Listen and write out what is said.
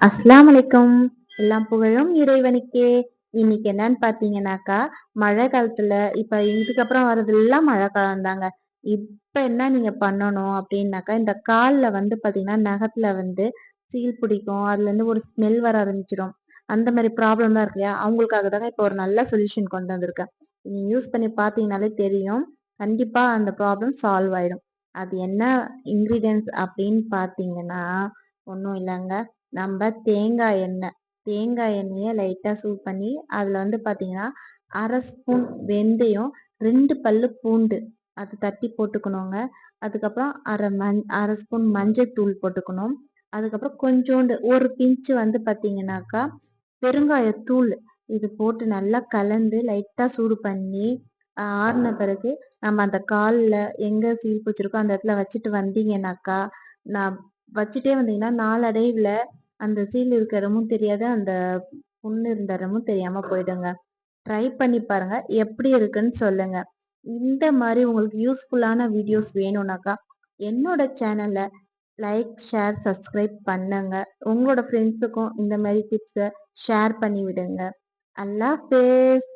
அஸ்ஸலாமு அலைக்கும். எல்லாம் புகழும் இறைவனுக்கே. இன்னைக்கு என்னன்னு பாத்தீங்கன்னாக்கா, மழை காலத்துல இப்ப இதுக்கப்புறம் வர்றதெல்லாம் மழை காலம் தாங்க. இப்ப என்ன நீங்க பண்ணணும் அப்படின்னாக்கா, இந்த கால்ல பாத்தீங்கன்னா நகத்துல சீல் பிடிக்கும். அதுல இருந்து ஒரு ஸ்மெல் வர ஆரம்பிச்சிடும். அந்த மாதிரி ப்ராப்ளம்லாம் இருக்கு இல்லையா? அவங்களுக்காக தாங்க இப்போ ஒரு நல்ல சொல்யூஷன் கொண்டு வந்திருக்கேன். நீங்க யூஸ் பண்ணி பாத்தீங்கன்னாலே தெரியும். கண்டிப்பா அந்த ப்ராப்ளம் சால்வ் ஆயிடும். அது என்ன இன்கிரீடியன்ஸ் அப்படின்னு பாத்தீங்கன்னா, ஒண்ணும் இல்லைங்க. நம்ம தேங்காய் எண்ணெய லைட்டா சூடு பண்ணி, அதுல பாத்தீங்கன்னா, 1/2 ஸ்பூன் வெந்தயம், 2 பல்லு பூண்டு அது தட்டி போட்டுக்கணுங்க. அதுக்கப்புறம் 1/2 ஸ்பூன் மஞ்சள்தூள் போட்டுக்கணும். அதுக்கப்புறம் கொஞ்சோண்டு ஒரு பிஞ்ச் பாத்தீங்கன்னாக்கா, பெருங்காயத்தூள் இது போட்டு நல்லா கலந்து லைட்டா சூடு பண்ணி, ஆறுன பிறகு நம்ம அந்த கால்ல எங்க சீல் பிடிச்சிருக்கோ அந்த இடத்துல வச்சுட்டு வந்தீங்கன்னாக்கா, நான் வச்சுட்டே வந்தீங்கன்னா நாளடைவுல அந்த சீல் இருக்கிற இடமும் தெரியாது. அந்த புண்ணு இருந்த இடமும் தெரியாம போயிடுங்க. ட்ரை பண்ணி பாருங்க. எப்படி இருக்குன்னு சொல்லுங்க. இந்த மாரி உங்களுக்கு யூஸ்ஃபுல்லான வீடியோஸ் வேணும்னாக்கா, என்னோட சேனல லைக், ஷேர், சப்ஸ்கிரைப் பண்ணுங்க. உங்களோட ஃப்ரெண்ட்ஸுக்கும் இந்த மாரி டிப்ஸ ஷேர் பண்ணி விடுங்க. அல்லாஹ் ஹாஃபிஸ்.